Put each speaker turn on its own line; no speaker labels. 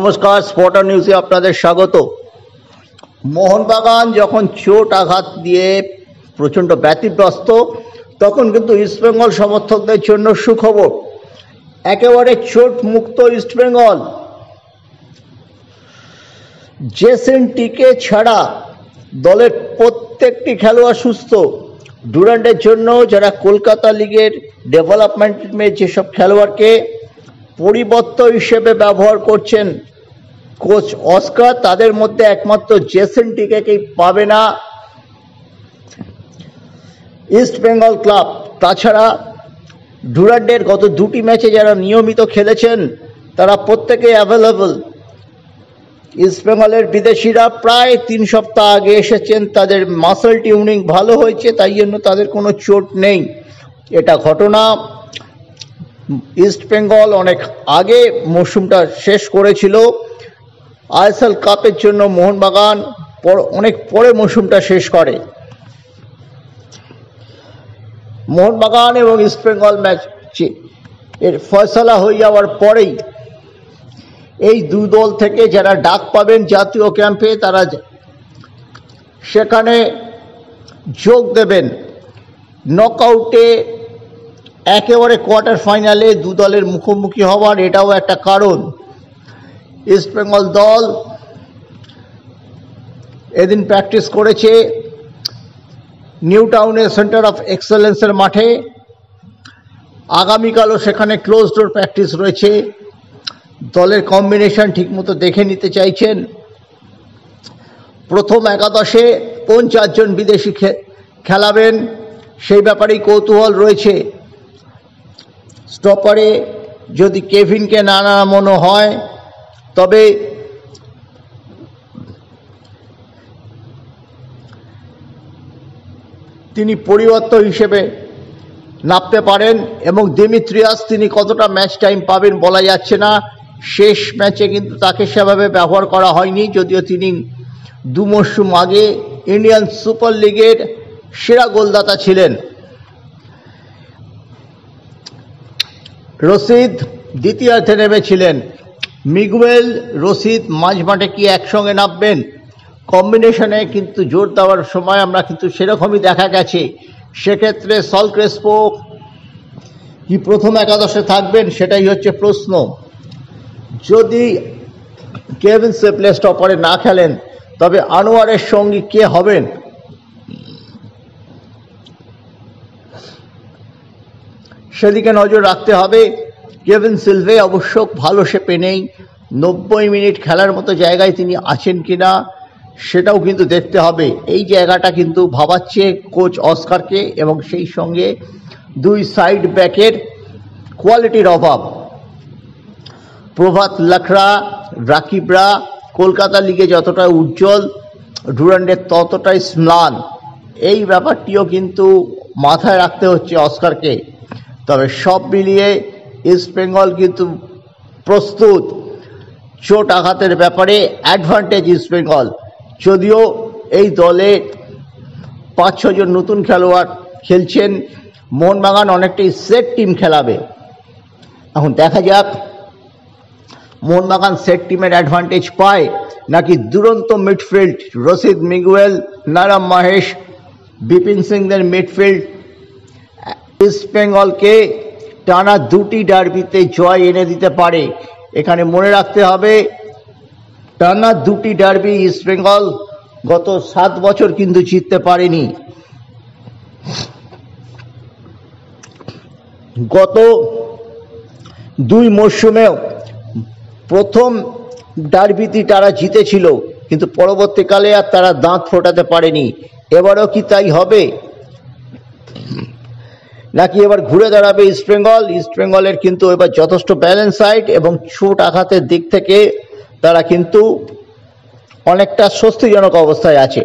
নমস্কার, স্পটার নিউজে আপনাদের স্বাগত। মোহনবাগান যখন চোট আঘাত দিয়ে প্রচণ্ড ব্যতিগ্রস্ত, তখন কিন্তু ইস্টবেঙ্গল সমর্থকদের জন্য সুখবর। একেবারে চোট মুক্ত ইস্টবেঙ্গল। জেসন টিকে ছাড়া দলের প্রত্যেকটি খেলোয়াড় সুস্থ। ডুরান্ডের জন্য যারা কলকাতা লিগের ডেভেলপমেন্টে যেসব খেলোয়াড়কে পরিবর্তন হিসেবে ব্যবহার করছেন কোচ অস্কার, তাদের মধ্যে একমাত্র জেসন টিকেকেই পাবে না ইস্ট বেঙ্গল ক্লাব। তাছাড়া ডুরান্ডের গত দুটি ম্যাচে যারা নিয়মিত খেলেছেন তারা প্রত্যেকেই অ্যাভেলেবল। ইস্টবেঙ্গলের বিদেশিরা প্রায় 3 সপ্তাহ আগে এসেছেন, তাদের মাসল টিউনিং ভালো হয়েছে, তাই জন্য তাদের কোনো চোট নেই। এটা ঘটনা। ইস্টবেঙ্গল অনেক আগে মরশুমটা শেষ করেছিল। আইএসএল কাপের জন্য মোহনবাগান অনেক পরে মরশুমটা শেষ করে। মোহনবাগান এবং ইস্টবেঙ্গল ম্যাচ এর ফয়সালা হয়ে যাওয়ার পরেই এই দুই দল থেকে যারা ডাক পাবেন জাতীয় ক্যাম্পে, তারা সেখানে যোগ দেবেন। নকআউটে একেবারে কোয়ার্টার ফাইনালে দু দলের মুখোমুখি হওয়ার এটাও একটা কারণ। ইস্টবেঙ্গল দল এদিন প্র্যাকটিস করেছে নিউ টাউনের সেন্টার অফ এক্সেলেন্সের মাঠে। আগামীকালও সেখানে ক্লোজ ডোর প্র্যাকটিস রয়েছে। দলের কম্বিনেশন ঠিকমতো দেখে নিতে চাইছেন। প্রথম একাদশে কোন 4 জন বিদেশি খেলাবেন সেই ব্যাপারেই কৌতূহল রয়েছে। স্টপারে যদি কেভিনকে না নামানো হয় তবে তিনি পরিবর্তন হিসেবে নামতে পারেন, এবং দিমিত্রিয়াস তিনি কতটা ম্যাচ টাইম পাবেন বলা যাচ্ছে না। শেষ ম্যাচে কিন্তু তাকে সেভাবে ব্যবহার করা হয়নি, যদিও তিনি 2 মরশুম আগে ইন্ডিয়ান সুপার লিগের সেরা গোলদাতা ছিলেন। রশিদ দ্বিতীয়ার্ধে নেমেছিলেন। মিগুয়েল, রশিদ মাঝমাঠে কি একসঙ্গে নামবেন? কম্বিনেশনে কিন্তু জোর দেওয়ার সময় আমরা কিন্তু সেরকমই দেখা গেছে। সেক্ষেত্রে সল ক্রেসপো কি প্রথম একাদশে থাকবেন সেটাই হচ্ছে প্রশ্ন। যদি কেভিন সেপ্লে স্টপারে না খেলেন তবে আনোয়ারের সঙ্গী কে হবেন? সেদিকে নজর রাখতে হবে। কেভিন সিলভে অবশ্য ভালো শেপে নেই। 90 মিনিট খেলার মতো জায়গায় তিনি আছেন কিনা সেটাও কিন্তু দেখতে হবে। এই জায়গাটা কিন্তু ভাবাচ্ছে কোচ অস্কারকে, এবং সেই সঙ্গে 2 সাইড ব্যাকের কোয়ালিটির অভাব। প্রভাত লাখরা, রাকিবরা কলকাতা লিগে যতটা উজ্জ্বল, ডুরান্ডের ততটাই ম্লান। এই ব্যাপারটিও কিন্তু মাথায় রাখতে হচ্ছে অস্কারকে। তবে সব মিলিয়ে ইস্টবেঙ্গল কিন্তু প্রস্তুত। চোট আঘাতের ব্যাপারে অ্যাডভান্টেজ ইস্টবেঙ্গল, যদিও এই দলে 5-6 জন নতুন খেলোয়াড় খেলছেন। মোহনবাগান অনেকটাই সেট টিম খেলাবে। এখন দেখা যাক মোহনবাগান সেট টিমের অ্যাডভান্টেজ পায় নাকি দুরন্ত মিডফিল্ড রশিদ, মিগুয়েল, নারাম মাহেশ, বিপিন সিংদের মিডফিল্ড ইস্টবেঙ্গলকে টানা 2টি ডার্বিতে জয় এনে দিতে পারে। এখানে মনে রাখতে হবে টানা 2টি ডার্বি ইস্টবেঙ্গল গত 7 বছর কিন্তু জিততে পারেনি। গত 2 মরশুমেও প্রথম ডার্বিটি তারা জিতেছিল, কিন্তু পরবর্তীকালে আর তারা দাঁত ফোটাতে পারেনি। এবারও কি তাই হবে নাকি এবার ঘুরে দাঁড়াবে ইস্টবেঙ্গল? ইস্টবেঙ্গলের কিন্তু এবার যথেষ্ট ব্যালেন্স সাইড, এবং চোট আঘাতের দিক থেকে তারা কিন্তু অনেকটা স্বস্তিজনক অবস্থায় আছে।